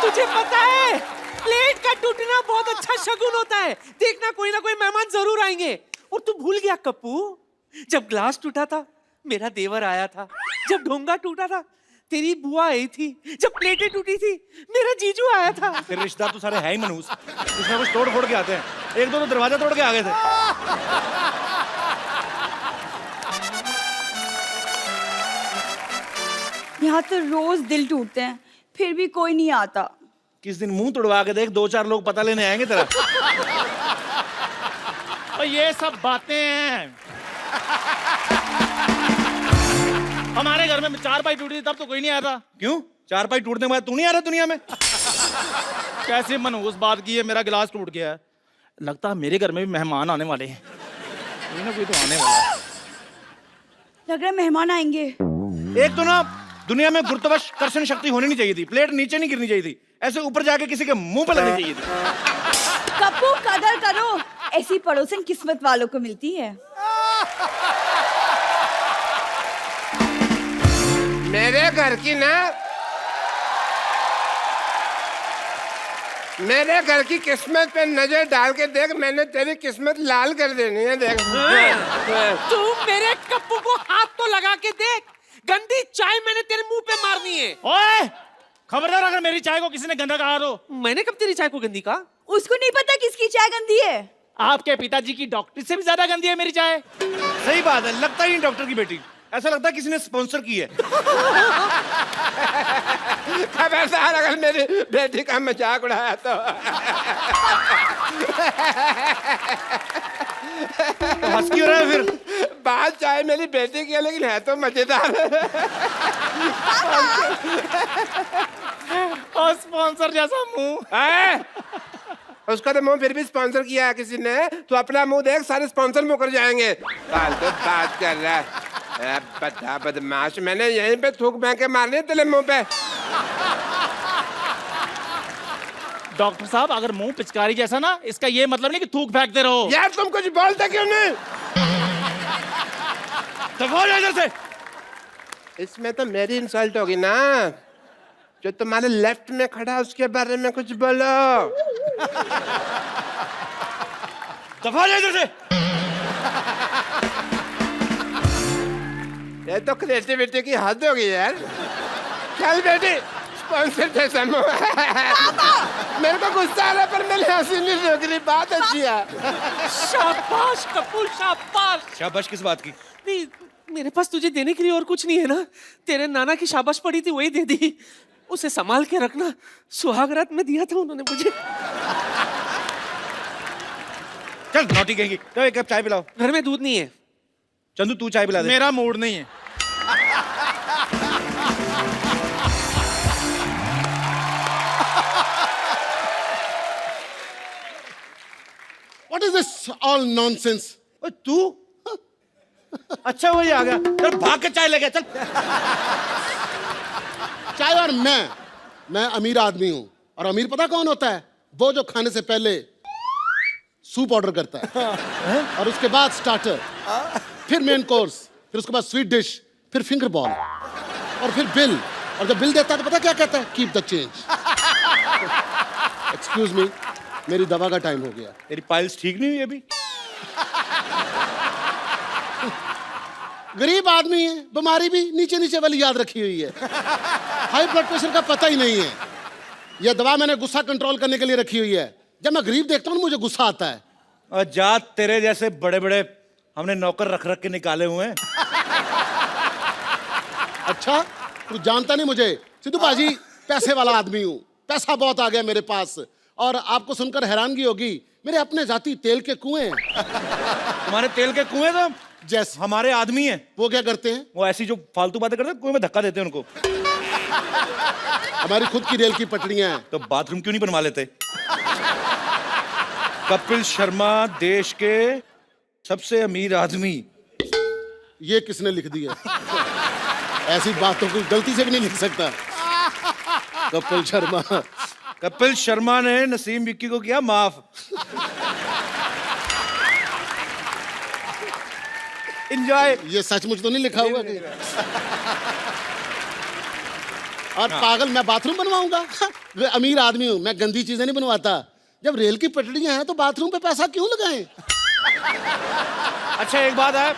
तुझे पता है प्लेट का टूटना बहुत अच्छा शगुन होता है। देखना कोई ना कोई मेहमान जरूर आएंगे। और तू भूल गया कप्पू, जब ग्लास टूटा था मेरा देवर आया था, जब ढोंगा टूटा था तेरी बुआ आई थी, जब प्लेटें टूटी थी मेरा जीजू आया था। तेरे रिश्तेदार तो सारे है ही मनहूस, कुछ ना कुछ तोड़ फोड़ के आते हैं। एक दो तो दरवाजा तोड़ के आ गए थे। यहाँ तो रोज दिल टूटते हैं, फिर भी कोई नहीं आता। किस दिन मुंह तोड़वा के देख, 2-4 लोग पता लेने आएंगे तेरा। और ये सब बातें हैं। हमारे घर में 4 पाई टूटी थी तब तो कोई नहीं आया था। क्यों? 4 पाई टूटने के बाद तू नहीं आ रहा दुनिया में? कैसे मनहूस बात की है, मेरा गिलास टूट गया है। लगता है मेरे घर में भी मेहमान आने वाले हैं। कोई ना कोई तो आने वाला है। लग रहा है मेहमान आएंगे। एक तो ना दुनिया में गुरुत्वाकर्षण शक्ति होनी नहीं चाहिए थी, प्लेट नीचे नहीं गिरनी चाहिए थी, ऐसे ऊपर जाके किसी के मुंह पे लगनी चाहिए थी। कप्पू कदर करो, ऐसी पड़ोसन किस्मत वालों को मिलती है। मेरे घर की ना, मेरे घर की किस्मत पे नजर डाल के देख, मैंने तेरी किस्मत लाल कर देनी है। देख तू मेरे कप्पू को हाथ तो लगा के देख, गंदी चाय मैंने तेरे मुंह पे मारनी है। ओए, खबरदार अगर मेरी चाय को किसी ने गंदा कहा तो। मैंने कब तेरी चाय को गंदी कहा? उसको नहीं पता किसकी चाय गंदी है। आपके पिताजी की डॉक्टर से भी ज्यादा गंदी है मेरी चाय। सही बात है, लगता ही नहीं डॉक्टर की बेटी, ऐसा लगता है किसी ने स्पॉन्सर की है। खबरदार अगर मेरी बेटी का मजाक उड़ाया तो। हंस क्यों रहा है फिर? बात चाहे मेरी बेटी की है लेकिन है तो मजेदार। और स्पॉन्सर जैसा मुंह। उसका तो मुंह फिर भी स्पॉन्सर किया है किसी ने, तो अपना मुंह देख, सारे स्पॉन्सर मुकर जाएंगे। फालतू बात कर रहा है बड़ा बदमाश। मैंने यहीं पे थूक फेंक के मारनी है तेरे मुंह पे। डॉक्टर साहब अगर मुंह पिचकारी जैसा ना, इसका ये मतलब नहीं कि थूक फेंकते रहो। यार तुम कुछ बोलते क्यों नहीं? दफा हो जा इधर से। इसमें तो मेरी इंसल्ट होगी ना। जो तुम्हारे लेफ्ट में खड़ा है उसके बारे में कुछ बोलो। दफा हो जा इधर से। ये तो क्रिएटिविटी की हद होगी यार। चल बेटी, स्पॉन्सर जैसा मुंह। मेरे को गुस्सा आ रहा है पर मेरी हंसी नहीं रोक रही। बात अच्छी है। शाबाश कप्पू शाबाश। शाबाश किस बात की? नहीं, मेरे पास तुझे देने के लिए और कुछ नहीं है ना। तेरे नाना की शाबाश पड़ी थी वही दे दी, उसे संभाल के रखना। सुहागरात में दिया था उन्होंने मुझे। चल नौटी कहेंगी, तो एक कप चाय पिलाओ। घर में दूध नहीं है। चंदू तू चाय पिला दे। मेरा मूड नहीं है। What is this all nonsense? ओए तू? अच्छा वही आ गया, चल भाग के चाय लेके चल। चाय और मैं अमीर आदमी हूं, और अमीर पता कौन होता है? वो जो खाने से पहले सूप ऑर्डर करता है, और उसके बाद स्टार्टर, फिर मेन कोर्स, फिर उसके बाद स्वीट डिश, फिर फिंगर बॉल, और फिर बिल। और जब बिल देता है तो पता क्या कहता है? Keep the change. Excuse me, मेरी दवा का टाइम हो गया। तेरी पाइल्स ठीक नहीं हुई अभी? गरीब आदमी है, बीमारी भी नीचे नीचे वाली याद रखी हुई है। हाई ब्लड प्रेशर का पता ही नहीं है। यह दवा मैंने गुस्सा कंट्रोल करने के लिए रखी हुई है। जब मैं गरीब देखता हूँ मुझे गुस्सा आता है। और जा, तेरे जैसे बड़े बड़े हमने नौकर रख रख के निकाले हुए हैं। अच्छा, तू जानता नहीं मुझे। सिद्धू बाजी पैसे वाला आदमी हूँ, पैसा बहुत आ गया मेरे पास। और आपको सुनकर हैरानगी होगी, मेरे अपने जाति तेल के कुएं हैं। तुम्हारे तेल के कुएं तो जैसे हमारे आदमी हैं। वो क्या करते हैं? वो ऐसी जो फालतू बातें करते हैं, कुएं में धक्का देते हैं उनको। हमारी खुद की रेल की पटरियां हैं। तो बाथरूम क्यों नहीं बनवा लेते? कपिल शर्मा देश के सबसे अमीर आदमी। ये किसने लिख दिया? ऐसी बातों को गलती से भी नहीं लिख सकता। कपिल शर्मा। कपिल शर्मा ने नसीम विक्की को किया माफ। एंजॉय। ये सचमुच तो नहीं लिखा हुआ और पागल मैं बाथरूम बनवाऊंगा? मैं अमीर आदमी हूँ, मैं गंदी चीजें नहीं बनवाता। जब रेल की पटड़ियां हैं तो बाथरूम पे पैसा क्यों लगाएं? अच्छा एक बात है,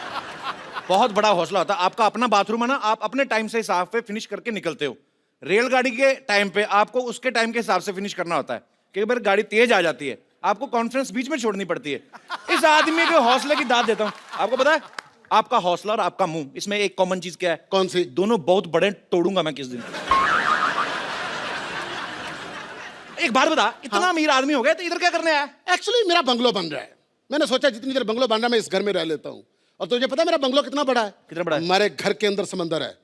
बहुत बड़ा हौसला होता है आपका। अपना बाथरूम है ना, आप अपने टाइम से हिसाब पे फिनिश करके निकलते हो। रेलगाड़ी के टाइम पे आपको उसके टाइम के हिसाब से फिनिश करना होता है। कई बार गाड़ी तेज आ जाती है, आपको कॉन्फ्रेंस बीच में छोड़नी पड़ती है। इस आदमी के हौसले की दाद देता हूँ। आपको पता है, आपका हौसला और आपका मुंह, इसमें एक कॉमन चीज क्या है? कौन सी? दोनों बहुत बड़े, तोड़ूंगा मैं किस दिन। एक बात बता, इतना अमीर आदमी हो गया तो इधर क्या करने आया? एक्चुअली मेरा बंगलो बन रहा है। मैंने सोचा जितनी देर बंगलो बन रहा है मैं इस घर में रह लेता हूँ। और तुझे पता है मेरा बंगलो कितना बड़ा है? कितना बड़ा है? हमारे घर के अंदर समंदर है।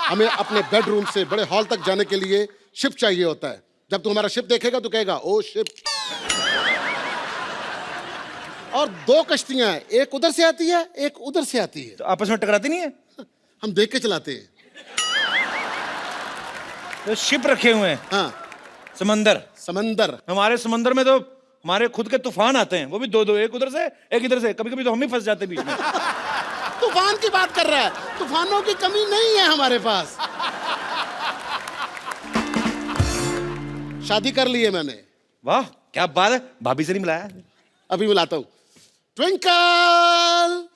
हमें अपने बेडरूम से बड़े हॉल तक जाने के लिए शिप चाहिए होता है। जब तू हमारा शिप देखेगा तो कहेगा ओ शिप। और 2 कश्तियां हैं, एक उधर से आती है, एक उधर से आती है। तो आपस में टकराती नहीं है? हम देख के चलाते हैं। तो शिप रखे हुए हैं। हाँ, समंदर। समंदर। हमारे समंदर में तो हमारे खुद के तूफान आते हैं, वो भी 2-2, एक उधर से एक इधर से। कभी कभी तो हम ही फंस जाते हैं बीच में। तूफान की बात कर रहा है? तूफानों की कमी नहीं है हमारे पास। शादी कर ली है मैंने। वाह क्या बात है, भाभी से नहीं मिलाया? अभी मिलाता हूं। ट्विंकल।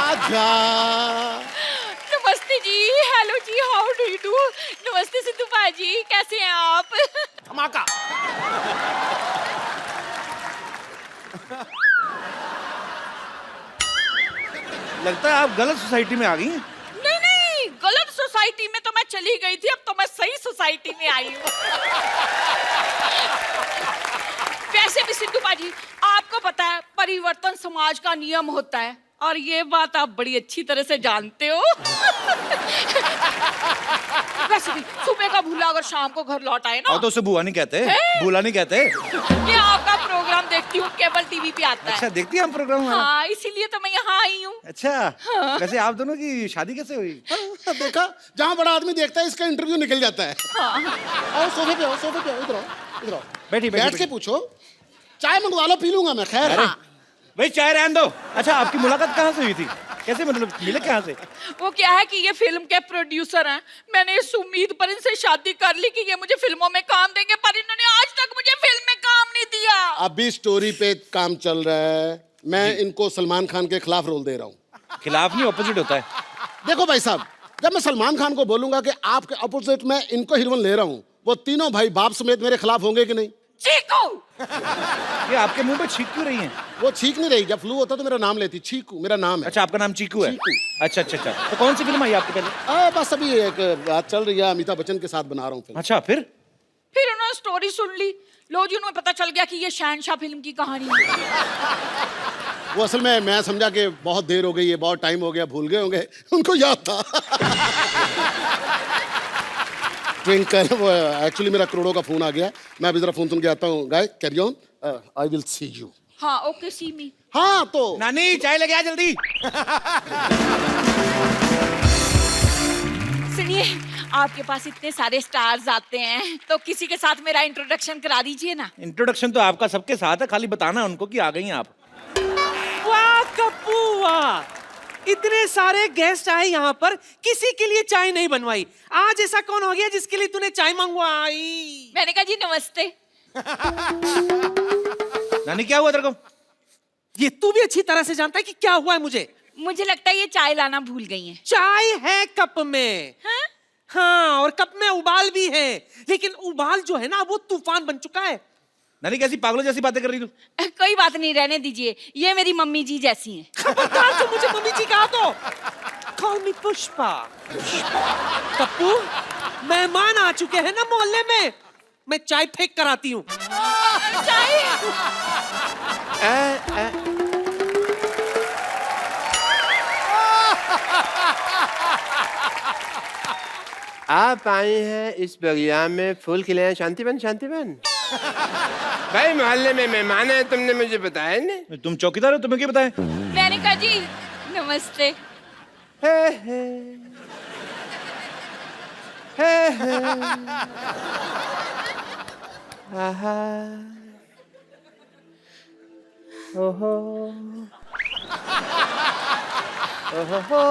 आजा। नमस्ते ji, hello ji, how do you do? नमस्ते सिद्धू भाजी, कैसे हैं आप? धमाका। लगता है आप गलत सोसाइटी में आ गई हैं। नहीं नहीं, गलत सोसाइटी में तो मैं चली गई थी, अब तो मैं सही सोसाइटी में आई हूँ। वैसे भी सिद्धू भाजी, आपको पता है परिवर्तन समाज का नियम होता है, और ये बात आप बड़ी अच्छी तरह से जानते हो। वैसे भी सुबह का भूला अगर शाम को घर लौट आए ना, और तो उसे बुआ नहीं कहते, भूला नहीं कहते। ये आपका प्रोग्राम देखती हूँ, केबल टीवी पे आता है। अच्छा देखती है हम प्रोग्राम हमारा? हाँ, इसीलिए तो मैं यहाँ आई हूँ। अच्छा वैसे आप दोनों की शादी कैसे हुई? देखा, जहां बड़ा आदमी देखता है इसका इंटरव्यू निकल जाता है। आओ सोफे पे आओ, सोफे पे आओ, इधर आओ, इधर आओ। बैठी बैठ के पूछो। चाय मंगवा लो, पी लूंगा मैं। खैर भाई चाय रहने दो। अच्छा आपकी मुलाकात कहाँ से हुई थी? कैसे, मतलब मिले कहाँ से? वो क्या है कि ये फिल्म के प्रोड्यूसर हैं। मैंने इस उम्मीद पर इनसे शादी कर ली कि ये मुझे फिल्मों में काम देंगे, पर इन्होंने आज तक मुझे फिल्म में काम नहीं दिया। अभी स्टोरी पे काम चल रहा है। मैं इनको सलमान खान के खिलाफ रोल दे रहा हूँ। खिलाफ नहीं, ऑपोजिट होता है। देखो भाई साहब, जब मैं सलमान खान को बोलूंगा कि आपके अपोजिट मैं इनको हीरोइन ले रहा हूँ, वो तीनों भाई बाप समेत मेरे खिलाफ होंगे कि नहीं? चीकू। ये आपके मुंह पे छींक क्यों रही हैं? वो छींक नहीं रही। जब फ्लू होता तो मेरा नाम लेती। चीकू मेरा नाम है। अच्छा आपका नाम चीकू है? चीकू। अच्छा अच्छा अच्छा। तो कौन सी फिल्म आई आपकी पहले? बस अभी एक बात चल रही है, अमिताभ बच्चन के साथ बना रहा हूँ फिल्म। अच्छा फिर उन्होंने स्टोरी सुन ली, लो जी, उन्हें पता चल गया कि ये शहनशाह फिल्म की कहानी है। वो असल में मैं समझा कि बहुत देर हो गई है, बहुत टाइम हो गया, भूल गए होंगे, उनको याद था। ट्विंकल, वो एक्चुअली मेरा करोड़ों का फोन आ गया। मैं अभी जरा फोन सुन के आता हूँ। Guy carry on, I will see you. हाँ ओके, सी मी। हाँ तो नानी चाय लेके आ जल्दी। सुनिए, आपके पास इतने सारे स्टार्स आते हैं, तो किसी के साथ मेरा इंट्रोडक्शन करा दीजिए ना। इंट्रोडक्शन तो आपका सबके साथ है, खाली बताना उनको कि आ गई हैं आप। वाह कप्पू वाह, इतने सारे गेस्ट आए यहाँ पर, किसी के लिए चाय नहीं बनवाई। आज ऐसा कौन हो गया जिसके लिए तूने चाय मंगवाई? मैंने कहा जी नमस्ते। नानी क्या हुआ तेरे को? ये तू भी अच्छी तरह से जानता है कि क्या हुआ है मुझे। मुझे लगता है ये चाय लाना भूल गई हैं। चाय है कप में। हाँ? हाँ, और कप में उबाल भी है, लेकिन उबाल जो है ना वो तूफान बन चुका है। नानी कैसी पागलों जैसी बातें कर रही तू? कोई बात नहीं, रहने दीजिए, ये मेरी मम्मी जी जैसी हैं। खबरदार तू मुझे मम्मी जी कहा तो। Call me Pushpa. कप्पू, मेहमान आ चुके हैं ना मोहल्ले में, मैं चाय फेंक कर आती हूँ। चाय? आप आए हैं इस बगिया में फूल खिले हैं। शांतिवन शांतिवन। भाई मोहल्ले में मेहमान है, तुमने मुझे बताया नहीं। तुम चौकीदार हो, तुम्हें क्या बताएं? मैंने कहा जी नमस्ते। हे हे आहा ओहो ओहो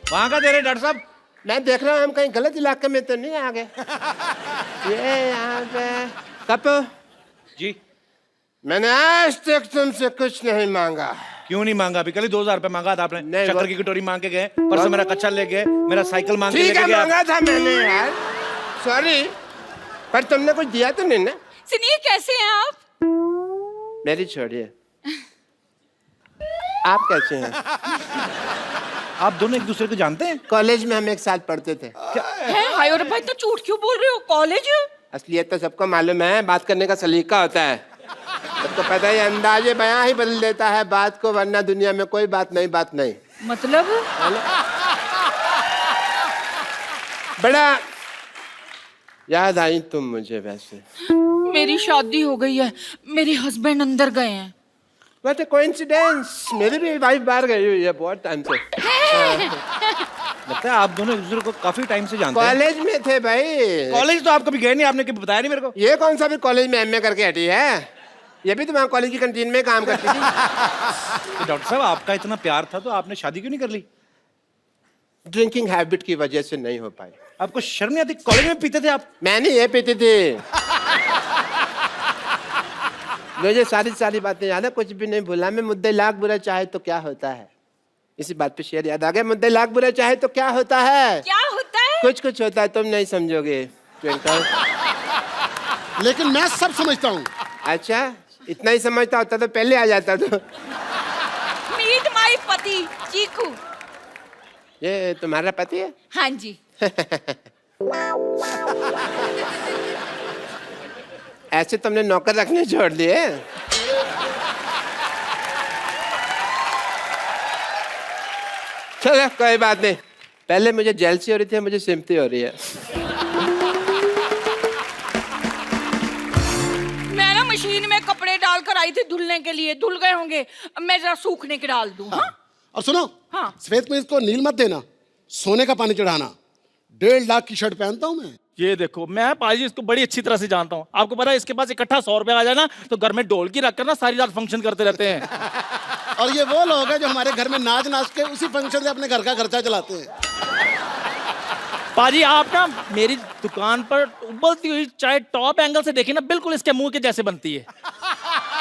वहां का दे रहे डॉक्टर साहब? मैं देख रहा हूँ हम कहीं गलत इलाके में तो नहीं आ गए। ये यहाँ पे कपू, जी। मैंने आज तक तुमसे कुछ नहीं मांगा। क्यों नहीं मांगा? अभी कल ही 2000 रुपए मांगा था आपने। नहीं, शक्कर वो- की कटोरी मांग के गए, परसों मेरा कच्चा ले गए, मेरा साइकिल मांग के ठीक लेके है गए आप। मांगा था मैंने यार, सॉरी, पर तुमने कुछ दिया तो नहीं ना। सुनिए, कैसे हैं आप? मेरी छोड़िए, आप कैसे हैं? आप दोनों एक दूसरे को जानते हैं? कॉलेज में हम एक साथ पढ़ते थे। हैं? हाय और भाई, तो झूठ क्यों बोल रहे हो? कॉलेज? असलियत तो सबको मालूम है, बात करने का सलीका होता है। सबको पता है, अंदाजे बयां ही बदल देता है बात को, वरना दुनिया में कोई बात नहीं। मतलब? बड़ा याद आई तुम मुझे वैसे। मेरी शादी हो गई है, मेरे हस्बैंड अंदर गए हैं। व्हाट अ कोइंसिडेंस, मेरी भी वाइफ बाहर गई हुई है बहुत टाइम से। लगता है आप दोनों एक दूसरे को काफी टाइम से जानते हैं। कॉलेज में थे भाई। कॉलेज तो आप कभी गए नहीं, आपने कभी बताया नहीं मेरे को। ये कौन सा भी कॉलेज में एमए करके हटी है? ये भी तो वहाँ कॉलेज की कैंटीन में काम करती थी। तो डॉक्टर साहब, आपका इतना प्यार था तो आपने शादी क्यों नहीं कर ली? ड्रिंकिंग हैबिट की वजह से नहीं हो पाई। आपको शर्म नहीं आती? कॉलेज में पीते थे आप? मैंने ये पीती थी। मुझे सारी बातें याद है, कुछ भी नहीं भूला मैं। मुद्दे लाख बुरा चाहे तो क्या होता है, इसी बात पे शेर याद आ गया। मुद्दे लाख बुरा चाहे तो क्या होता है? क्या होता है? कुछ होता है, तुम नहीं समझोगे ट्विंकल। लेकिन मैं सब समझता हूँ। अच्छा, इतना ही समझता होता तो पहले आ जाता। तो मीट माई पति चीकू। ये तुम्हारा पति है? हाँ जी। ऐसे तुमने नौकर रखने छोड़ दिए? चलो कोई बात नहीं, पहले मुझे जेलसी हो रही थी, मुझे सिम्पथी हो रही है। मैं ना मशीन में कपड़े डालकर आई थी धुलने के लिए, धुल गए होंगे, अब मैं जरा सूखने के डाल दूं। हाँ? और सुनो, हाँ। सफेद में इसको नील मत देना, सोने का पानी चढ़ाना। 1.5 लाख की शर्ट पहनता हूँ मैं। ये देखो, मैं पाजी इसको बड़ी अच्छी तरह से जानता हूँ। आपको पता है, इसके पास इकट्ठा 100 रुपया आ जाए ना तो घर में ढोलकी रखकर ना सारी रात फंक्शन करते रहते हैं। और ये वो लोग हैं जो हमारे घर में नाच के उसी फंक्शन से अपने घर का खर्चा चलाते हैं। पाजी, आप ना मेरी दुकान पर उबलती हुई चाय टॉप एंगल से देखिए ना, बिल्कुल इसके मुंह के जैसे बनती है।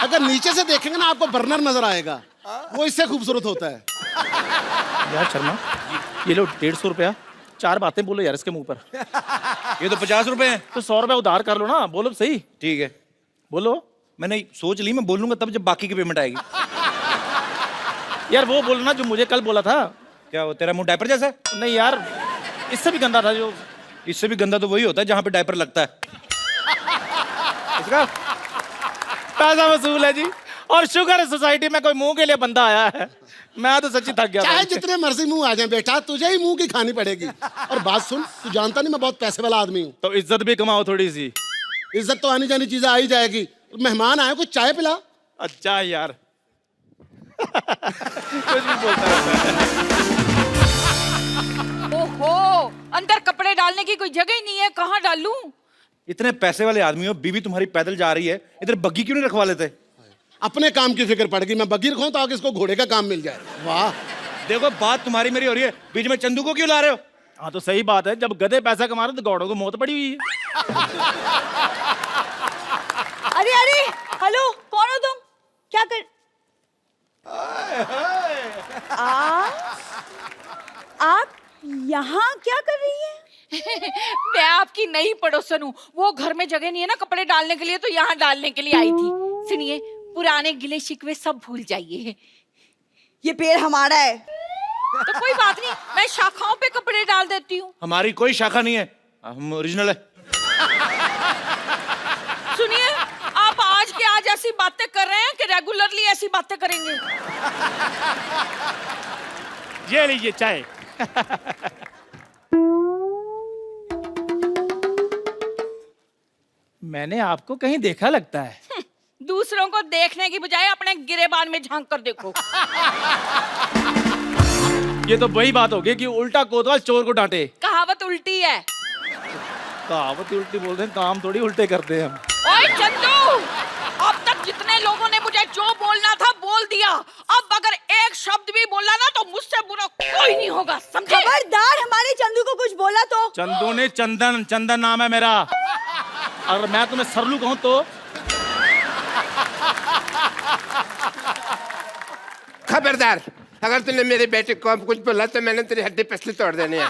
अगर नीचे से देखेंगे ना, आपको बर्नर नजर आएगा, वो इससे खूबसूरत होता है। यार शर्मा, ये लो 150 रुपया, 4 बातें बोलो यार इसके मुंह पर। ये तो 50 रुपए हैं। तो 100 रुपया उधार कर लो ना, बोलो सही। ठीक है, बोलो। मैंने सोच ली, मैं बोलूंगा तब जब बाकी की पेमेंट आएगी। यार वो बोलना जो मुझे कल बोला था। क्या वो तेरा मुंह डायपर जैसा है? नहीं यार, इससे भी गंदा था जो। इससे भी गंदा तो वही होता है जहां पे डायपर लगता है। इसका पैसा वसूल है जी, और शुगर है सोसाइटी में कोई मुंह के लिए बंदा आया है। मैं तो सच्ची थक गया। चाहे जितने मर्जी मुंह आ जाए बेटा, तुझे ही मुंह की खानी पड़ेगी। और बात सुन, तू जानता नहीं मैं बहुत पैसे वाला आदमी हूँ। तो इज्जत भी कमाओ थोड़ी सी। इज्जत तो आनी जानी चीजें आ ही जाएगी। मेहमान आए, कुछ चाय पिला। अच्छा यार। कुछ भी बोलता है। ओहो, अंदर कपड़े डालने की कोई जगह ही नहीं है, कहाँ डालूं? इतने पैसे वाले आदमी हो, बीवी तुम्हारी पैदल जा रही है, इधर बग्गी क्यों नहीं रखवा लेते? अपने काम की फिक्र पड़ गई। मैं बगीर खाऊं तो आगे इसको घोड़े का काम मिल जाए। वाह, देखो बात तुम्हारी मेरी हो रही है, बीच में चंदू को क्यों ला रहे हो? हाँ तो सही बात है, जब गधे पैसा कमा रहे तो गौड़ों को मौत पड़ी हुई है। अरे अरे, हेलो, कौन हो तुम? क्या कर आप यहाँ क्या कर रही हैं? मैं आपकी नई पड़ोसन हूँ, वो घर में जगह नहीं है ना कपड़े डालने के लिए, तो यहाँ डालने के लिए आई थी। सुनिए, पुराने गिले शिकवे सब भूल जाइए। ये पेड़ हमारा है। तो कोई बात नहीं, मैं शाखाओं पे कपड़े डाल देती हूँ। हमारी कोई शाखा नहीं है, हम ओरिजिनल है। सुनिए, आप आज के आज ऐसी बातें कर रहे हैं कि रेगुलरली ऐसी बातें करेंगे। ये लीजिए चाय। मैंने आपको कहीं देखा लगता है। दूसरों को देखने की बजाय अपने गिरेबान में झांक कर देखो। ये तो वही बात हो गई कि उल्टा कोतवाल चोर को डांटे। कहावत उल्टी है। कहावत उल्टी बोलते हैं, काम थोड़ी उल्टे करते हैं हम। ओए चंदू, अब तक जितने लोगों ने मुझे जो बोलना था बोल दिया। अब अगर एक शब्द भी बोला ना तो मुझसे बुरा कोई नहीं होगा, समझे? खबरदार हमारे चंदू को कुछ बोला तो। चंदू ने चंदन, चंदन नाम है मेरा। अगर मैं तुम्हें सरलू कहूं तो खबरदार, अगर तूने मेरे बेटे को कुछ बोला तो मैंने तेरी हड्डी पसली तोड़ देनी है।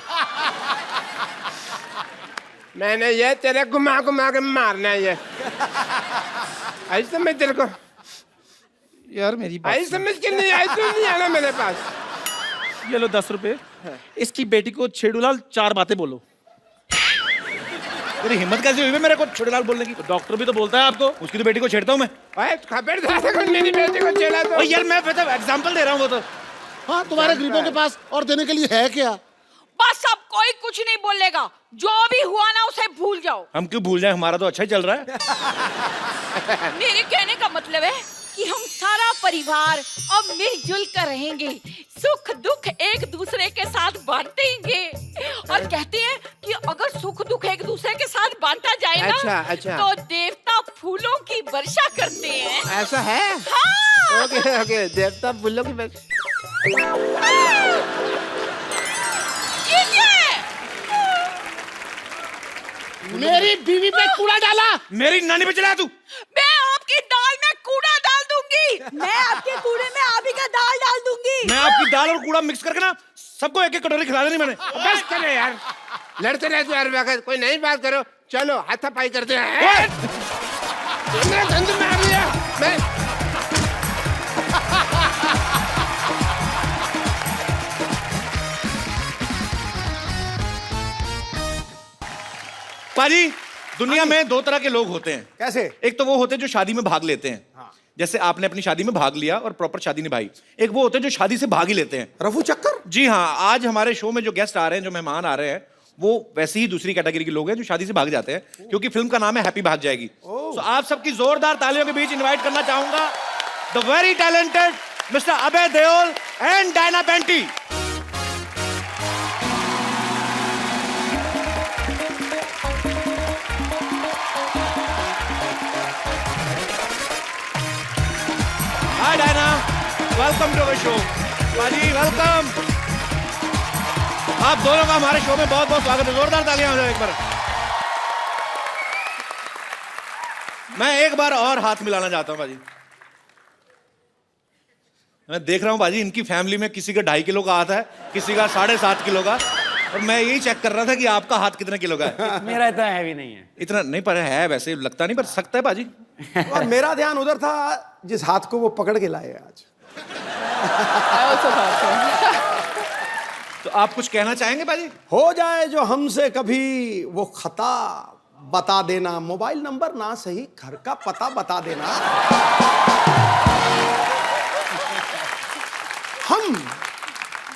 मैंने ये तेरे घुमा घुमा के मारना है ये। आई समझ तेरे को? यार मेरी आई समझ के नहीं आई, तू नहीं आना मेरे पास। ये लो 10 रुपए। इसकी बेटी को छेड़ूलाल 4 बातें बोलो। तेरी हिम्मत कैसे हुई मेरे को छुड़लाल बोलने की? तो डॉक्टर भी तो बोलता है आपको। उसकी तो बेटी को छेड़ता हूँ मैं। ओए खबरदार, अगर मेरी बेटी को छेड़ा तो। ओ यार मैं एग्जांपल दे रहा हूँ वो तो। हाँ, तुम्हारे गरीबों के पास और देने के लिए है क्या? बस अब कोई कुछ नहीं बोलेगा, जो भी हुआ ना उसे भूल जाओ। हम क्यों भूल जाए, हमारा तो अच्छा ही चल रहा है। मेरे कहने का मतलब है कि हम सारा परिवार अब मिलजुल कर रहेंगे, सुख दुख एक दूसरे के साथ बांटेंगे। और कहते हैं कि अगर सुख दुख एक दूसरे के साथ बांटा जाए ना, अच्छा। तो देवता फूलों की वर्षा करते हैं। ऐसा है? हाँ। ओके, देवता फूलों की वर्षा। मेरी बीवी पे कूड़ा डाला। मेरी नानी पे चला तू। मैं आपकी दाल में कूड़ा डाल दूंगी। मैं आपके कूड़े में आप ही का दाल डाल दूंगी। मैं आपकी दाल और कूड़ा मिक्स करके ना सबको एक एक कटोरी खिला देनी मैंने। बस करे यार, लड़ते रहते यार वक्त, कोई नई बात करो। चलो हाथापाई करते हैं। तुमने धंधे में आ लिया। मैं पाजी, दुनिया में 2 तरह के लोग होते हैं। कैसे? एक तो वो होते हैं जो शादी में भाग लेते हैं। हाँ। जैसे आपने अपनी शादी में भाग लिया और प्रॉपर शादी निभाई। एक वो होते हैं जो शादी से भाग ही लेते हैं। रफू चक्कर? जी हाँ, आज हमारे शो में जो गेस्ट आ रहे हैं, जो मेहमान आ रहे हैं, वो वैसे ही दूसरी कैटेगरी के लोग हैं जो शादी से भाग जाते हैं, क्योंकि फिल्म का नाम है हैप्पी भाग जाएगी। तो आप सबकी जोरदार तालियों के बीच इनवाइट करना चाहूंगा the very talented mister Abhay Deol and Diana Penty. Hi Diana, welcome to our show. पाजी वेलकम। आप दोनों का हमारे शो में बहुत बहुत स्वागत है। जोरदार तालियां हो जाए एक बार। मैं एक बार और हाथ मिलाना चाहता हूं बाजी। मैं देख रहा हूं बाजी, इनकी फैमिली में किसी का 2.5 किलो का हाथ है, किसी का 7.5 किलो का, और मैं यही चेक कर रहा था कि आपका हाथ कितने किलो का है। मेरा इतना हैवी नहीं है। इतना नहीं, पर है वैसे, लगता नहीं, पर सकता है बाजी। और मेरा ध्यान उधर था जिस हाथ को वो पकड़ के लाए आज। तो आप कुछ कहना चाहेंगे बाजी? हो जाए जो हमसे कभी वो खता, बता देना। मोबाइल नंबर ना सही, घर का पता बता देना।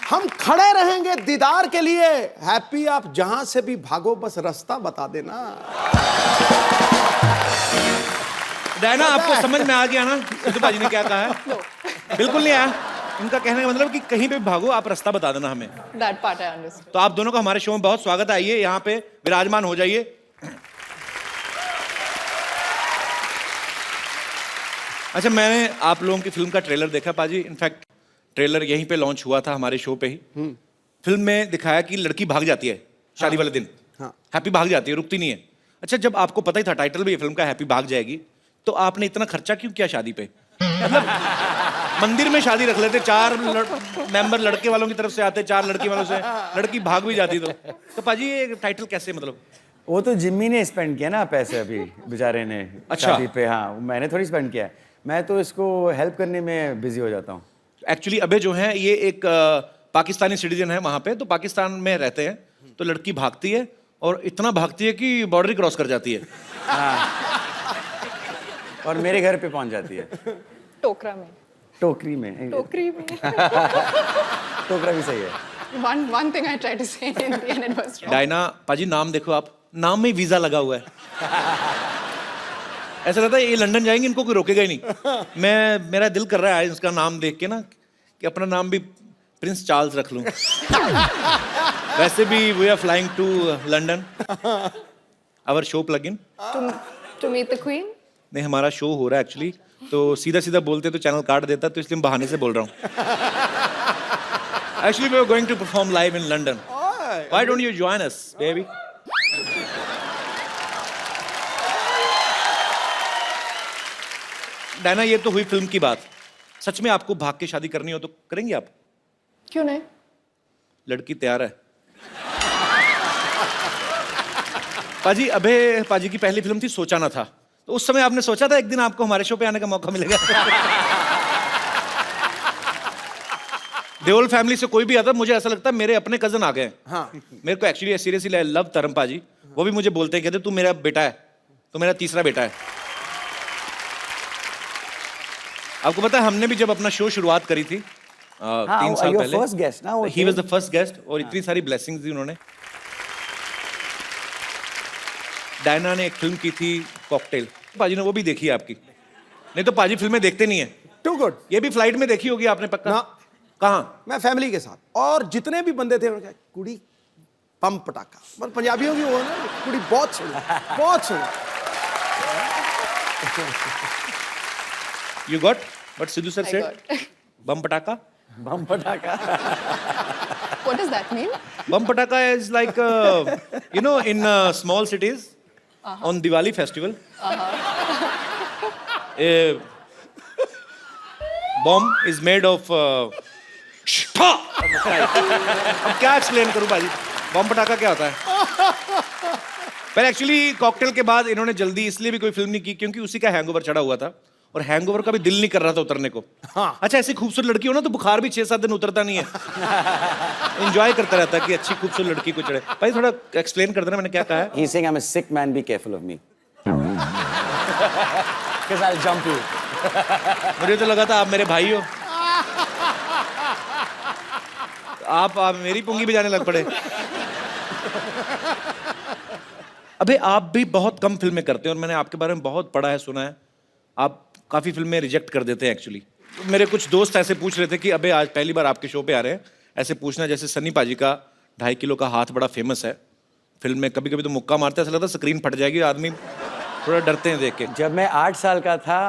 हम खड़े रहेंगे दीदार के लिए। हैप्पी आप जहां से भी भागो, बस रास्ता बता देना। डायना, आपको समझ में आ गया ना सिद्धू बाजी ने क्या कहा है? बिल्कुल नहीं आया। उनका कहने का मतलब कि कहीं पे भी भागो, आप रास्ता बता देना हमें। That part I understand. तो आप दोनों का हमारे शो में बहुत स्वागत है। आइए यहाँ पे विराजमान हो जाइए। अच्छा, मैंने आप लोगों की फिल्म का ट्रेलर देखा पाजी। इनफैक्ट ट्रेलर यहीं पे लॉन्च हुआ था हमारे शो पे ही। फिल्म में दिखाया कि लड़की भाग जाती है शादी वाले दिन। हैप्पी भाग जाती है, रुकती नहीं है। अच्छा, जब आपको पता ही था टाइटल भी ये फिल्म का हैप्पी भाग जाएगी, तो आपने इतना खर्चा क्यों किया शादी पे? मतलब मंदिर में शादी रख लेते, 4 मेंबर लड़के वालों की तरफ से आते, 4 लड़की वालों से, लड़की भाग भी जाती। तो पाजी ये टाइटल कैसे, मतलब? वो तो जिम्मी ने स्पेंड किया ना पैसे अभी बेचारे ने। अच्छा। शादी पे। हाँ, मैंने थोड़ी स्पेंड किया है। मैं तो इसको हेल्प करने में बिजी हो जाता हूँ। एक्चुअली अबे जो है ये एक पाकिस्तानी सिटीजन है वहां पे, तो पाकिस्तान में रहते हैं। तो लड़की भागती है और इतना भागती है कि बॉर्डर ही क्रॉस कर जाती है। हाँ। और मेरे घर पे पहुंच जाती है। टोकरा में। टोकरी में। टोकरी में। टोकरा भी सही है। One thing I tried to say in Hindi and it was wrong. Diana पाजी, नाम देखो आप, नाम में वीजा लगा हुआ है। ऐसा लगता है ये लंदन जाएंगे, इनको कोई रोकेगा ही नहीं। मेरा दिल कर रहा है इसका नाम देख के ना कि अपना नाम भी प्रिंस चार्ल्स रख लूं। वैसे भी we are flying to London, our show plug in. To meet the queen? नहीं, हमारा शो हो रहा है एक्चुअली, तो सीधा सीधा बोलते तो चैनल काट देता, तो इसलिए मैं बहाने से बोल रहा हूँ। Actually we are going to perform live in London. Why don't you join us baby? Diana, ये तो हुई फिल्म की बात। सच में आपको भाग के शादी करनी हो तो करेंगी आप? क्यों नहीं? लड़की तैयार है। पाजी, अबे पाजी की पहली फिल्म थी सोचा ना था, तो उस समय आपने सोचा था एक दिन आपको हमारे शो पे आने का मौका मिलेगा? देओल फैमिली से कोई भी आता, मुझे ऐसा लगता है मेरे अपने कजन आ गए। हाँ। मेरे को एक्चुअली सीरियसली आई लव तरम पाजी। वो भी मुझे बोलते हैं, कहते तू मेरा बेटा है, तो मेरा तीसरा बेटा है। आपको पता है हमने भी जब अपना शो शुरुआत करी थी 3 साल पहले, फर्स्ट गेस्ट ना, he was the first guest, और इतनी सारी ब्लेसिंग्स दी उन्होंने। डायना ने एक फिल्म की थी कॉकटेल, पाजी ने वो भी देखी है आपकी? नहीं तो पाजी फिल्में देखते नहीं है। Too good. ये भी फ्लाइट में देखी होगी आपने पक्का? ना। कहाँ? मैं फैमिली के साथ, और जितने भी बंदे थे उन्होंने कहा कुड़ी बम पटाखा, मतलब पंजाबियों की वो ना, कुड़ी बहुत सुनी, बहुत सुनी। You got what Sidhu sir I said? got. Bum pataka? बम पटाखा। What does that mean? Bum pataka is like, you know, in small cities, on Diwali festival, a bomb is made of. अब क्या explain करूं भाजी? बम पटाखा क्या होता है? पर एक्चुअली कॉकटेल के बाद इन्होंने जल्दी इसलिए भी कोई फिल्म नहीं की क्योंकि उसी का हैंगओवर चढ़ा हुआ था, और हैंगओवर का भी दिल नहीं कर रहा था उतरने को। हाँ। अच्छा, ऐसी खूबसूरत लड़की हो ना तो बुखार भी 6-7 दिन उतरता नहीं है। एंजॉय करता रहता है कि अच्छी खूबसूरत लड़की को चढ़े। भाई थोड़ा एक्सप्लेन कर देना मैंने क्या कहा है। He's saying I'm a sick man, be careful of me. Because I'll jump you. मुझे तो लगा था आप मेरे भाई हो, आप मेरी पुंगी बजाने लग पड़े। अबे आप भी बहुत कम फिल्में करते हैं, और मैंने आपके बारे में बहुत पढ़ा है, सुना है आप काफी फिल्में रिजेक्ट कर देते हैं एक्चुअली। मेरे कुछ दोस्त ऐसे पूछ रहे थे कि अबे आज पहली बार आपके शो पे आ रहे हैं, ऐसे पूछना जैसे सनी पाजी का 2.5 किलो का हाथ बड़ा फेमस है फिल्म में, कभी कभी तो मुक्का मारते हैं, ऐसा लगता है स्क्रीन फट जाएगी, आदमी थोड़ा डरते हैं देख के। जब मैं 8 साल का था,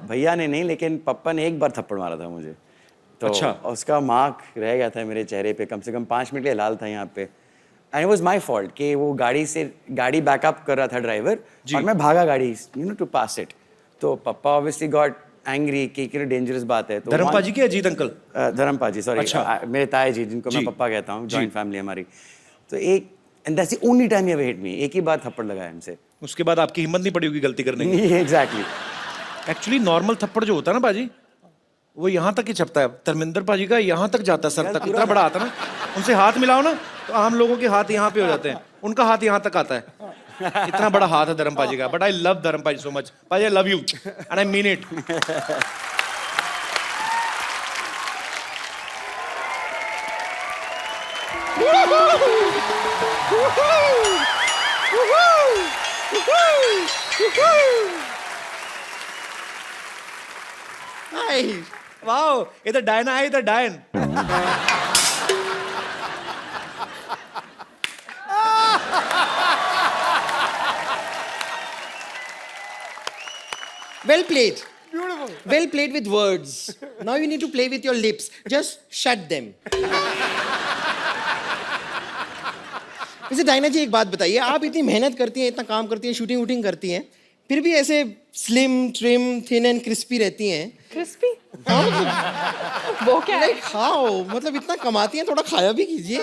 भैया ने नहीं लेकिन पप्पा ने एक बार थप्पड़ मारा था मुझे, तो अच्छा। उसका मार्क रह गया था मेरे चेहरे पे, कम से कम 5 मिनट के लाल था यहाँ पे। And it was my fault कि वो गाड़ी बैकअप कर रहा था ड्राइवर, और मैं भागा गाड़ी, you know, to pass it. तो पप्पा ऑब्वियसली गॉट एंग्री कि डेंजरस बात है। तो धर्म पाजी की अजीत अंकल? धर्म पाजी, सॉरी। अच्छा। मेरे ताए जी, जिनको मैं पप्पा कहता हूँ, जॉइंट फैमिली हमारी। तो एक, and that's the only time he ever hit me, एक ही बार थप्पड़ लगाया हमसे। उसके बाद आपकी हिम्मत नहीं पड़ी होगी गलती करने की। एग्जैक्टली। एक्चुअली नॉर्मल थप्पड़ जो होता है ना पाजी, वो यहाँ तक ही छपता है। धर्मेंद्र पाजी का यहाँ तक जाता है, सर तक, इतना बड़ा आता है ना। उनसे हाथ मिलाओ ना तो आम लोगों के हाथ यहाँ पे हो जाते हैं, उनका हाथ यहाँ तक आता है। इतना बड़ा हाथ है धर्म पाजी का। बट आई लव धर्म पाजी सो मच। पाजी, आई love you and I mean it. Wow, इधर डायना है, इधर डायन। Well played. Beautiful. Well played with words. Now you need to play with your lips. Just shut them. वैसे Diana जी एक बात बताइए, आप इतनी मेहनत करती हैं, इतना काम करती हैं, शूटिंग वूटिंग करती हैं, फिर भी ऐसे slim trim thin and crispy रहती हैं। Crispy? वो क्या है? खाओ, मतलब इतना कमाती हैं, थोड़ा खाया भी कीजिए।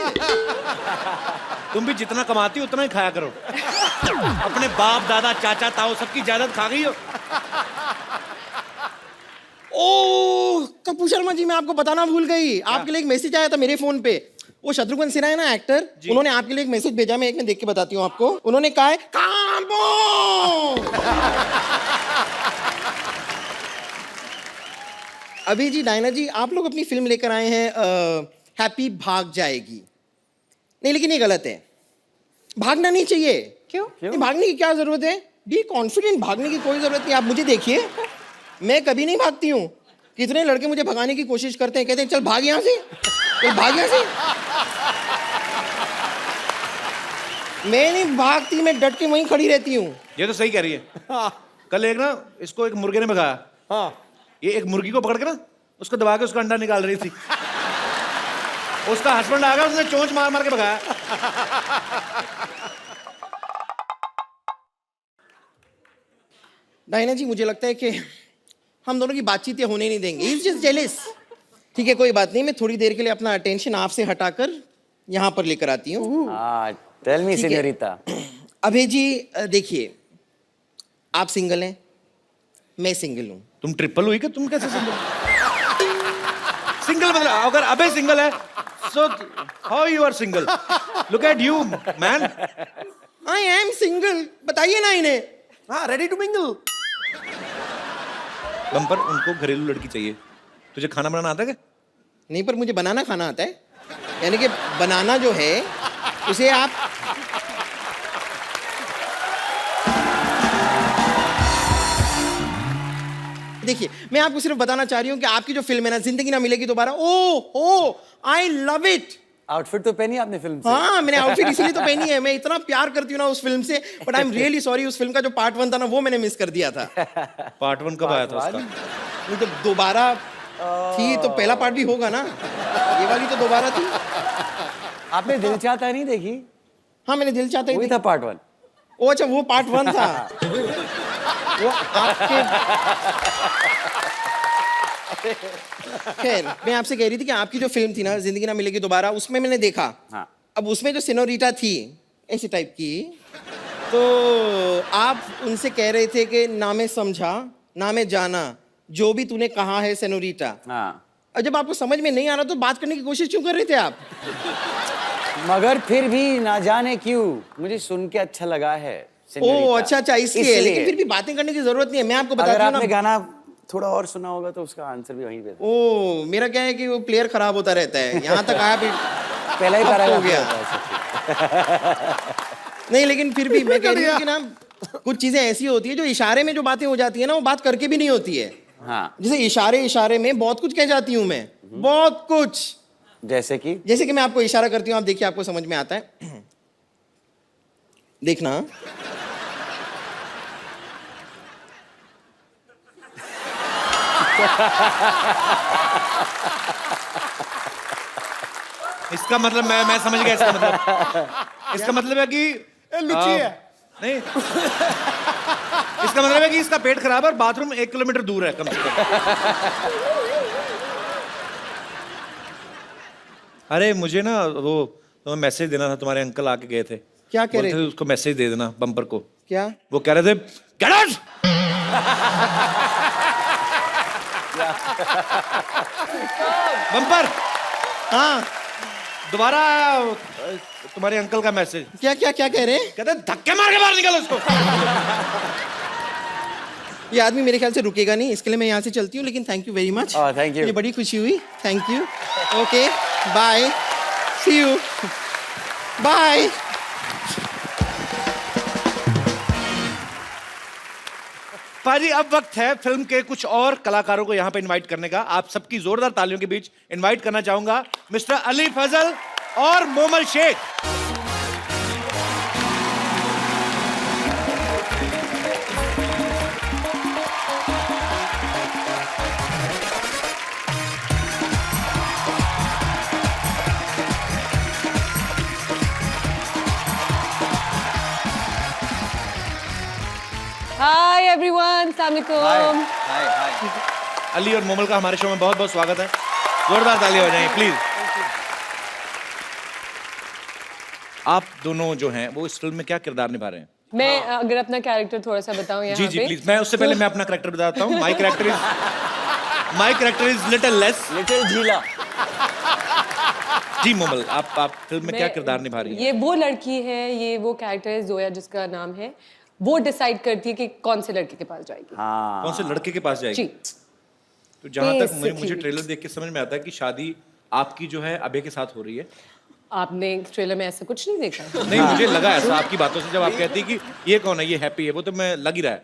तुम भी जितना कमाती हो उतना ही खाया करो। अपने बाप दादा चाचा ताऊ सबकी जायदाद खा गई हो। ओह कपूर शर्मा जी, मैं आपको बताना भूल गई, आपके लिए एक मैसेज आया था मेरे फोन पे। वो शत्रुघ्न सिन्हा है ना एक्टर, उन्होंने आपके लिए एक मैसेज भेजा, मैं एक में देख के बताती हूँ आपको। उन्होंने कहा है कांबो। अभी जी डायना जी, आप लोग अपनी फिल्म लेकर आए हैं हैप्पी भाग जाएगी। नहीं लेकिन ये गलत है, भागना नहीं चाहिए। क्यों? नहीं, भागने की क्या जरूरत है? बी कॉन्फिडेंट, भागने की कोई जरूरत नहीं। आप मुझे देखिए, मैं कभी नहीं भागती हूँ। कितने लड़के मुझे भगाने की कोशिश करते हैं, कहते हैं चल भाग यहाँ से, चल भाग यहाँ से। मैं नहीं भागती, मैं डट के वहीं खड़ी रहती हूँ। ये तो सही कह रही है। कल एक ना इसको एक मुर्गे ने भगाया। हाँ ये एक मुर्गी को पकड़ के ना उसको दबा के उसका अंडा निकाल रही थी। उसका हस्बैंड आ गया, उसने चोंच मार मार के भगाया। डायना जी, मुझे लगता है कि हम दोनों की बातचीत ये होने नहीं देंगे। He's just jealous। ठीक है, कोई बात नहीं, मैं थोड़ी देर के लिए अपना अटेंशन आपसे हटाकर यहाँ पर लेकर आती हूँ। टेल मी ठीक है। सीनियोरिटा। अभय जी देखिए, आप सिंगल हैं, मैं सिंगल हूँ। तुम ट्रिपल हुई क्या? तुम कैसे सिंगल? सिंगल मतलब अगर अबे सिंगल है, so how you are single? Look at you, man. I am single, बताइए ना इन्हें। हाँ, रेडी टू मिंगल। बम्पर, उनको घरेलू लड़की चाहिए। तुझे खाना बनाना आता है क्या? नहीं, पर मुझे बनाना खाना आता है। यानी कि बनाना जो है उसे आप देखिए, मैं आपको सिर्फ बताना चाह रही हूँ कि आपकी जो फिल्म है ना, जिंदगी ना मिलेगी दोबारा, ओ आई लव इट। आउटफिट तो पहनी आपने फिल्म से? हाँ, मैंने आउटफिट इसीलिए तो पहनी है। मैं इतना प्यार करती हूँ ना उस फिल्म से, but I am really sorry, उस फिल्म का जो पार्ट 1 था ना, वो मैंने मिस कर दिया था। पार्ट 1 कब आया था उसका? नहीं तो दोबारा थी तो पहला पार्ट भी होगा ना, ये वाली तो दोबारा थी। आपने दिल चाहता नहीं देखी? हाँ, मैंने दिल चाहता ही वही देखी। था पार्ट 1। ओ अच्छा, वो पार्ट 1 था। वो आपके खैर, मैं आपसे कह रही थी कि आपकी जो फिल्म थी ना, जिंदगी ना मिलेगी दोबारा, उसमें मैंने देखा। हाँ। अब उसमें जो सिनोरिटा थी ऐसी टाइप की, तो आप उनसे कह रहे थे कि ना मैं समझा ना मैं जाना, जो भी तूने कहा है सिनोरिटा। हाँ। और जब आपको समझ में नहीं आ रहा तो बात करने की कोशिश क्यों कर रहे थे आप? मगर फिर भी ना जाने क्यों मुझे सुन के अच्छा लगा है। ओ अच्छा, इसलिए। लेकिन फिर भी बातें करने की जरूरत नहीं है, मैं आपको अगर बताती हूँ आपने ना। गाना थोड़ा और सुना होगा तो उसका आंसर भी वहीं पे था। ओ, मेरा क्या है कि वो प्लेयर खराब होता रहता है, यहाँ तक आया भी पहला ही अब पैराग्राफ हो गया। नहीं, लेकिन फिर भी मैं कह रही हूँ कि ना, कुछ चीजें ऐसी होती है जो इशारे में जो बातें हो जाती है ना, वो बात करके भी नहीं होती है। हाँ। जैसे इशारे में बहुत कुछ कह जाती हूँ मैं, बहुत कुछ। जैसे कि मैं आपको इशारा करती हूँ, आप देखिए, आपको समझ में आता है। देखना। इसका मतलब मैं समझ गया। इसका मतलब है कि लुच्ची है। नहीं, इसका मतलब है कि इसका पेट खराब है और बाथरूम 1 किलोमीटर दूर है कम से कम। अरे मुझे ना वो मैसेज देना था, तुम्हारे अंकल आके गए थे। क्या कह रहे थे? उसको मैसेज दे देना, बम्पर को। क्या? वो कह रहे थे गेट आउट। बम्पर, हाँ, दोबारा तुम्हारे अंकल का मैसेज। क्या कह रहे हैं? कहते धक्के मार के बाहर निकल उसको। ये आदमी मेरे ख्याल से रुकेगा नहीं, इसके लिए मैं यहाँ से चलती हूँ। लेकिन thank you very much. Thank you. ये बड़ी खुशी हुई, thank you. Okay, bye, see you, bye. पाजी, अब वक्त है फिल्म के कुछ और कलाकारों को यहाँ पे इनवाइट करने का। आप सबकी जोरदार तालियों के बीच इनवाइट करना चाहूंगा मिस्टर अली फजल और Momal Sheikh. Hi everyone, Assalamualaikum. Ali और मोमल का हमारे शो में बहुत बहुत स्वागत है। जोरदार तालियां हो जाएं प्लीज। आप दोनों जो हैं वो इस फिल्म में क्या किरदार निभा रहे हैं? मैं अगर अपना कैरेक्टर थोड़ा सा बताऊं यहाँ जी पे। प्लीज। मैं उससे पहले मैं अपना कैरेक्टर बताता हूँ। My character is little less. Little झीला। जी मोमल, आप फिल्म में क्या किरदार निभा रही हैं? ये वो लड़की है, ये वो कैरेक्टर है जोया, जिसका नाम है। वो डिसाइड करती है कि कौन से लड़के के पास जाएगी। हाँ। कौन से लड़के के पास जाएगी? जी। तो जहां तक मुझे Basically. ट्रेलर देख के समझ में आता है कि शादी आपकी जो है अभय के साथ हो रही है। आपने ट्रेलर में ऐसा कुछ नहीं देखा? नहीं, मुझे लगा ऐसा आपकी बातों से, जब आप कहती कि ये कौन है, ये हैप्पी है, वो तो मैं लग ही रहा है।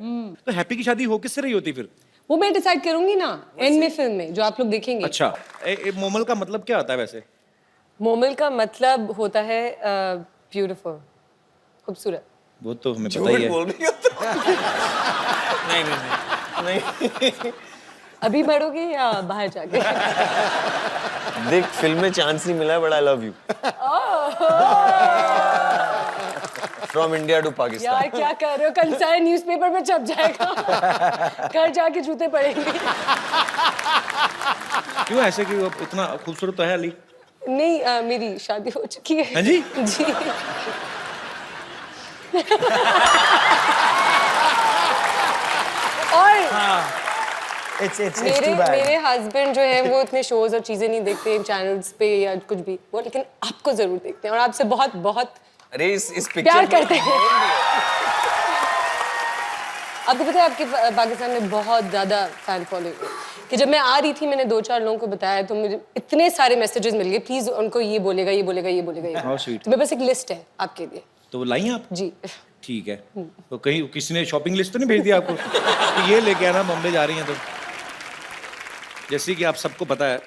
तो हैप्पी की शादी हो किससे रही होती फिर? वो मैं डिसाइड करूंगी ना एंड में, फिल्म में, जो आप लोग देखेंगे। अच्छा, मोमल का मतलब क्या होता है वैसे? मोमल का मतलब होता है ब्यूटीफुल, खूबसूरत। वो तो हमें पता ही है। बोल रही हो नहीं। अभी बढ़ोगे या बाहर जाके? देख, फिल्म में चांस नहीं मिला है, but I love you. From India to Pakistan. यार क्या कर रहे हो, कल सारे न्यूज़पेपर में छप जाएगा। घर जाके जूते पड़ेंगे। क्यों ऐसे, कि वो इतना खूबसूरत तो है अली? नहीं, मेरी शादी हो चुकी है। हाँ जी? जी। और मेरे हस्बैंड जो है वो इतने शोज और चीजें नहीं देखते चैनल्स पे या कुछ भी, वो लेकिन आपको जरूर देखते हैं और आपसे बहुत बहुत अरे इस प्यार करते हैं। आपको पता है आपके पाकिस्तान में बहुत ज्यादा फैन फॉलोइंग है, कि जब मैं आ रही थी मैंने 2-4 लोगों को बताया तो मुझे इतने सारे मैसेजेस मिल गए, प्लीज उनको ये बोलेगा, ये बोलेगा, ये बोलेगा, How sweet. तो मेरे पास एक लिस्ट है आपके लिए। तो वो लाई आप? जी। ठीक है। तो कहीं किसी ने शॉपिंग लिस्ट तो नहीं भेज दी आपको कि ये लेके आना, बॉम्बे जा रही हैं? तो जैसे कि आप सबको पता है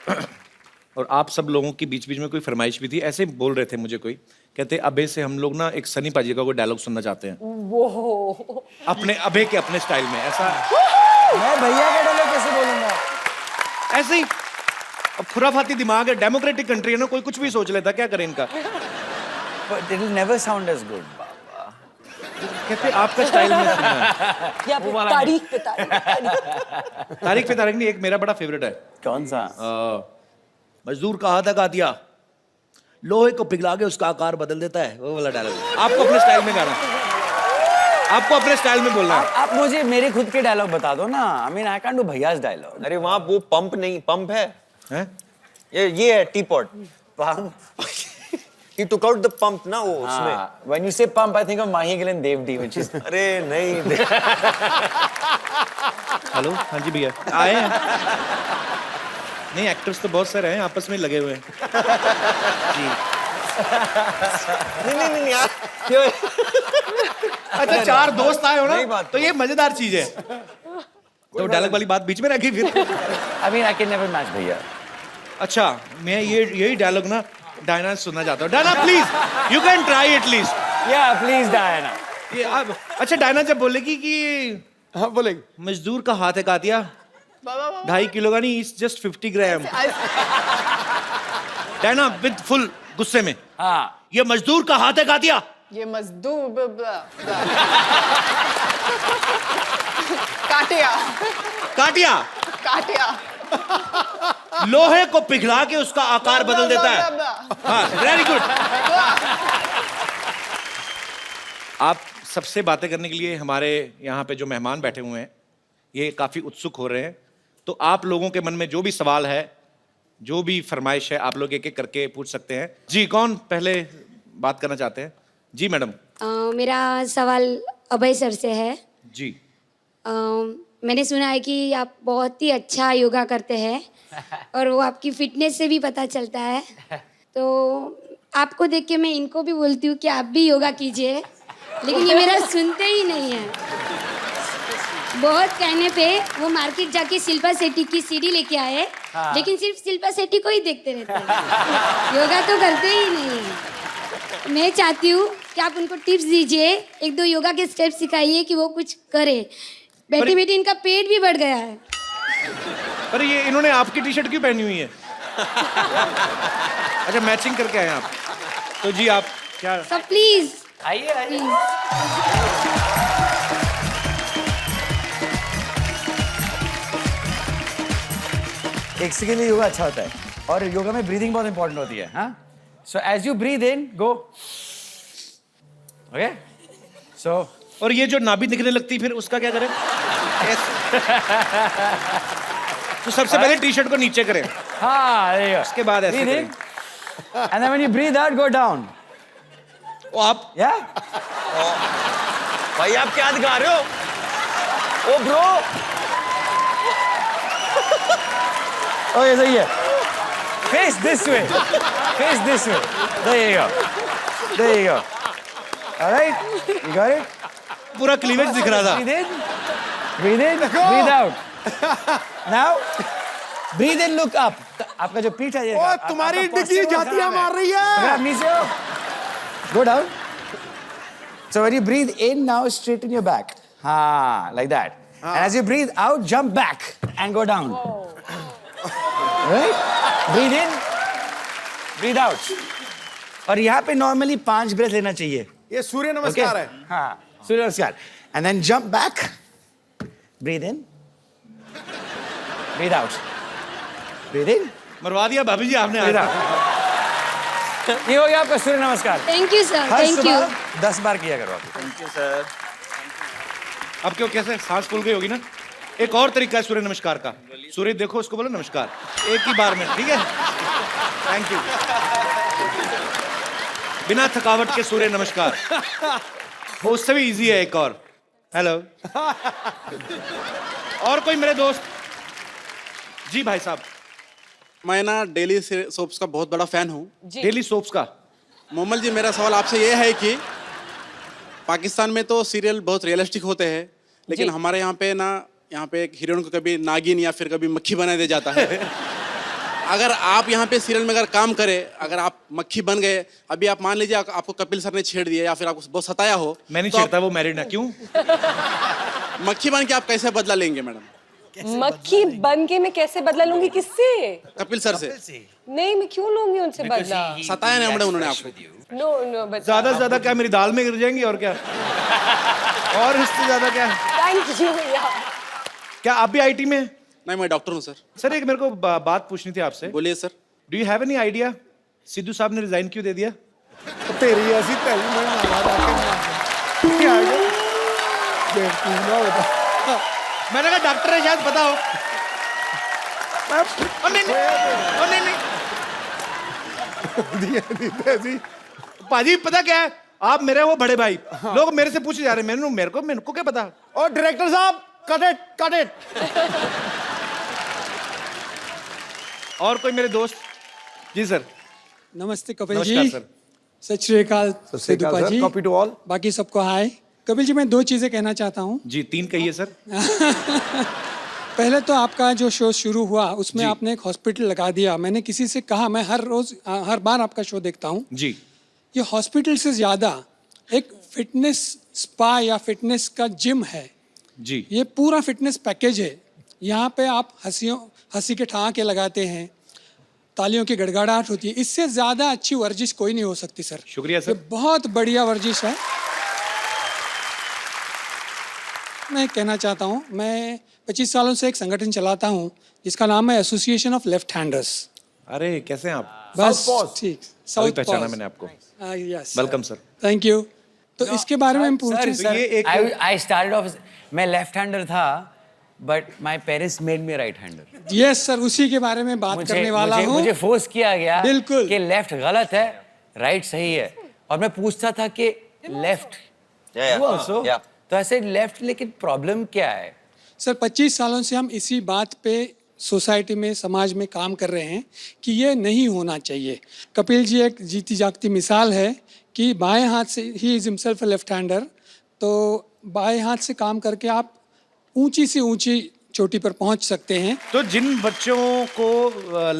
और आप सब लोगों की बीच बीच में कोई फरमाइश भी थी, ऐसे बोल रहे थे मुझे कोई, कहते अबे से हम लोग ना एक सनी पाजी का कोई डायलॉग सुनना चाहते हैं, वो अपने अबे के अपने स्टाइल में। ऐसा मैं भैया का डायलॉग कैसे बोलूंगा? ऐसे ही अब खुराफाती दिमाग है, डेमोक्रेटिक कंट्री है ना, कोई कुछ भी सोच लेता, क्या करें इनका। But it will never sound as good, बाबा। कहते आपका स्टाइल में सुनना है। या फिर तारीख पे तारीख। तारीख पे तारीख नहीं, एक मेरा बड़ा फेवरेट है। कौन सा? मजदूर का हाथ का दिया, लोहे को पिघला के उसका आकार बदल देता है, वो वाला डायलॉग। आपको अपने स्टाइल में गाना, आपको अपने स्टाइल में बोलना है। आप मुझे मेरे खुद के डायलॉग बता दो ना। I mean, I can't do भैया's डायलॉग। अरे वहाँ वो पंप नहीं, पंप है, हैं? ये है T pot. He took out the pump ना वो उसमें। When you say pump, I think of Mahi Gill and Dev D, which is अरे नहीं। हेलो, हाँ जी भैया आए हैं। नहीं, एक्टर्स तो बहुत सारे हैं, आपस में लगे हुए हैं जी। नहीं यार, क्यों? अच्छा, 4 दोस्त आए हो नहीं ना, बात तो ये मजेदार चीज है। तो डायलॉग वाली बात बीच में रखी फिर। I mean, I can never match भैया। अच्छा, मैं यही डायलॉग ना डायना से सुनना चाहता हूँ। Diana please, you can try at least. Yeah, please Diana। ये अच्छा, डायना जब बोलेगी कि हाँ बोलेंगे। मजदूर का हाथ है कातिया, 2.5 किलो का नहीं, it's just 50 gram. Diana with full गुस्से में, हाँ। ये मजदूर का हाथ है कातिया, ये मजदूर काटिया काटिया काटिया लोहे को पिघला के उसका आकार बदल देता है। हाँ, वेरी गुड। आप सबसे बातें करने के लिए हमारे यहाँ पे जो मेहमान बैठे हुए हैं, ये काफी उत्सुक हो रहे हैं, तो आप लोगों के मन में जो भी सवाल है, जो भी फरमाइश है, आप लोग एक एक करके पूछ सकते हैं। जी, कौन पहले बात करना चाहते हैं? जी मैडम। मेरा सवाल अभय सर से है। जी। मैंने सुना है कि आप बहुत ही अच्छा योगा करते हैं और वो आपकी फिटनेस से भी पता चलता है, तो आपको देख के मैं इनको भी बोलती हूँ कि आप भी योगा कीजिए, लेकिन ये मेरा सुनते ही नहीं है। बहुत कहने पे वो मार्केट जाके शिल्पा शेट्टी की सीडी लेके आए, लेकिन सिर्फ शिल्पा शेट्टी को ही देखते रहते हैं, योगा तो करते ही नहीं है। मैं चाहती हूँ कि आप उनको टिप्स दीजिए, 1-2 योगा के स्टेप सिखाइए कि वो कुछ करे। बैठे बैठे इनका पेट भी बढ़ गया है। पर ये इन्होंने आपकी टी शर्ट क्यों पहनी हुई है? अच्छा, मैचिंग करके आए आप। तो जी आप क्या? सब प्लीज आइए। एक सेकंड के लिए योगा अच्छा होता है, और योगा में ब्रीदिंग बहुत इंपॉर्टेंट होती है। हाँ, so as you breathe in, go, okay, so. और ये जो नाभि दिखने लगती फिर उसका क्या करें? तो सबसे पहले टी शर्ट को नीचे करें। हाँ, उसके बाद ऐसे करें। And then when you breathe out, go down. ओ आप? Yeah? भाई आप क्या दिखा रहे हो? ओ ब्रो। ओके, सही है। Face this way. Face this way. There you go. There you go. All right? You got it? पूरा क्लीवेज दिख रहा था। Breathe in. Breathe in. Breathe out. Now, breathe in, look up. आपका जो पीठ है ये। ओ तुम्हारी डिग्गी जातियां मार रही है। आप नीचे हो। Go down. So when you breathe in, now straighten your back. Like that. And as you breathe out, jump back and go down. Right? Breathe in, breathe out. और यहाँ पे normally 5 breath लेना चाहिए. ये सूर्य नमस्कार है। हाँ, सूर्य नमस्कार. And then jump back. Breathe in. Breathe out. Breathe in. मरवा दिया भाभी जी आपने Breathe आज। out. ये हो गया आपका सूर्य नमस्कार. Thank you sir, her thank you. सुबह 10 बार किया करो आप. Thank you sir. अब क्यों कैसे सांस फूल गई होगी ना। एक और तरीका है सूर्य नमस्कार का। सूर्य देखो उसको बोलो नमस्कार एक ही बार में, ठीक है। Thank you. बिना थकावट के सूर्य नमस्कार। वो उससे भी इजी है एक और। हेलो। और कोई मेरे दोस्त? जी भाई साहब। मैं ना डेली सोप्स का बहुत बड़ा फैन हूँ। डेली सोप्स का? मोमल जी, मेरा सवाल आपसे ये है कि पाकिस्तान में तो सीरियल बहुत रियलिस्टिक होते हैं, लेकिन हमारे यहाँ पे एक हीरोइन को कभी नागिन या फिर कभी मक्खी बना दिया जाता है। अगर आप यहाँ पे सीरियल में अगर काम करें, अगर आप मक्खी बन गए, अभी आप मान लीजिए आपको कपिल सर ने छेड़ दिया या फिर आपको बहुत सताया हो, मैं नहीं तो छेड़ता, वो मैरिड है। क्यों? मक्खी बन के आप कैसे बदला लेंगे मैडम? मक्खी बन के मैं कैसे बदला लूंगी? किससे? कपिल सर से। नहीं, मैं क्यों लूंगी उनसे बदला? सताया नहीं मैडम उन्होंने आपको? नो, बट ज्यादा से ज्यादा क्या मेरी दाल में गिर जाएंगी और क्या? और इससे ज्यादा क्या? थैंक यू भैया। क्या आप भी आईटी में? नहीं, मैं डॉक्टर हूँ सर। सर एक मेरे को बात पूछनी थी आपसे। बोलिए sir. Do you have any idea Sidhu साहब ने रिजाइन क्यों दे दिया? तेरी ऐसी तैली में मारा क्या मैंने कहा डॉक्टर है शायद पता हो। नहीं। पाजी पता क्या है, आप मेरे वो बड़े भाई। लोग मेरे से पूछे जा रहे हैं, मेरे को क्या पता। और डायरेक्टर साहब कट इट। और कोई मेरे दोस्त? जी सर। नमस्ते कपिल नमस्कार जी। सर। सत श्री अकाल Sidhu ji. Copy to all. बाकी सबको हाय। कपिल जी, मैं 2 चीजें कहना चाहता हूँ। जी 3 कहिए सर। पहले तो आपका जो शो शुरू हुआ उसमें आपने एक हॉस्पिटल लगा दिया। मैंने किसी से कहा, मैं हर बार आपका शो देखता हूँ जी। ये हॉस्पिटल से ज्यादा एक फिटनेस स्पा या फिटनेस का जिम है जी। ये पूरा फिटनेस पैकेज है। यहाँ पे आप हंसी के ठहाके लगाते हैं, तालियों की गड़गड़ाहट होती है। इससे ज्यादा अच्छी वर्जिश कोई नहीं हो सकती सर। शुक्रिया सर। ये बहुत बढ़िया वर्जिश है। मैं कहना चाहता हूँ, मैं 25 सालों से एक संगठन चलाता हूँ जिसका नाम है एसोसिएशन ऑफ लेफ्ट हैंडर्स। अरे कैसे हैं आप? बस ठीक। साउथ पहचाना मैंने आपको। Yes, welcome sir. Thank you. तो इसके बारे में पूछें सर, ये एक I started off, मैं लेफ्ट हैंडर था, but my parents made me right hander. Yes sir, उसी के बारे में बात करने वाला हूँ। मुझे फोर्स किया गया बिल्कुल कि लेफ्ट गलत है, राइट सही है, और मैं पूछता था कि लेफ्ट तो ऐसे लेफ्ट, लेकिन प्रॉब्लम क्या है? सर 25 सालों से हम इसी बात पे सोसाइटी में, समाज में काम कर रहे हैं कि ये नहीं होना चाहिए। कपिल जी एक जीती जागती मिसाल है कि बाएं हाथ से, he is himself a left hander, तो बाएं हाथ से काम करके आप ऊंची से ऊंची चोटी पर पहुंच सकते हैं। तो जिन बच्चों को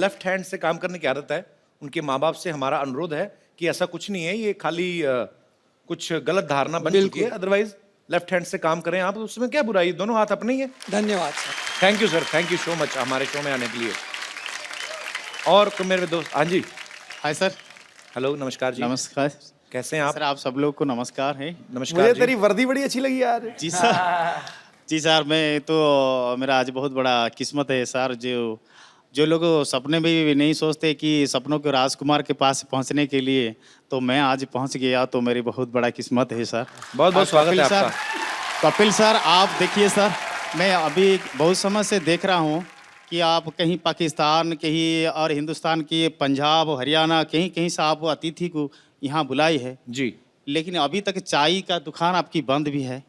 लेफ्ट हैंड से काम करने की आदत है, उनके माँ बाप से हमारा अनुरोध है कि ऐसा कुछ नहीं है, ये खाली कुछ गलत धारणा बन चुकी है। अदरवाइज लेफ्ट हैंड से काम करें आप, उसमें क्या बुराई, दोनों हाथ अपने ही है। धन्यवाद sir. Thank you sir, thank you so much हमारे शो में आने के लिए। और तो मेरे दोस्त, हाँ जी। Hi sir. हेलो, नमस्कार जी। नमस्कार। कैसे हैं आप? सर आप सब लोग को नमस्कार है। नमस्कार मुझे जी। तेरी वर्दी बड़ी अच्छी लगी यार। जी सर। जी सर, मैं तो मेरा आज बहुत बड़ा किस्मत है सर। जो लोग सपने में भी नहीं सोचते कि सपनों के राजकुमार के पास पहुंचने के लिए, तो मैं आज पहुंच गया, तो मेरी बहुत बड़ा किस्मत है सर। बहुत बहुत स्वागत है आपका। कपिल सर, आप देखिए सर, मैं अभी बहुत समय से देख रहा हूं कि आप कहीं पाकिस्तान, कहीं और हिंदुस्तान की पंजाब, हरियाणा, कहीं कहीं से आप अतिथि को यहाँ बुलाई है जी, लेकिन अभी तक चाय का दुकान आपकी बंद भी है।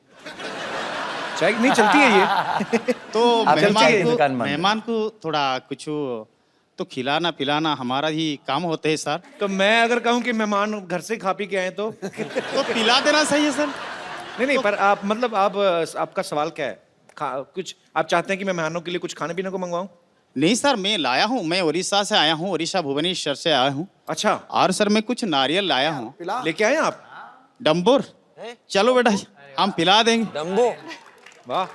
चाय नहीं चलती है ये। तो मेहमान को थोड़ा कुछ तो खिलाना पिलाना हमारा ही काम होते है सर। तो मैं अगर कहूँ कि मेहमान घर से खा पी के आए तो तो पिला देना सही है सर। नहीं पर आप मतलब आप आपका सवाल क्या है? कुछ आप चाहते हैं कि मैं मेहमानों के लिए कुछ खाने पीने को मंगवाऊं? नहीं सर, मैं लाया हूँ, मैं उड़ीसा से आया हूँ, उड़ीसा भुवनेश्वर से आया हूँ। अच्छा। और सर मैं कुछ नारियल लाया हूँ। लेके आए आप? डम्बोर, चलो बेटा हम पिला देंगे। डम्बो, वाह।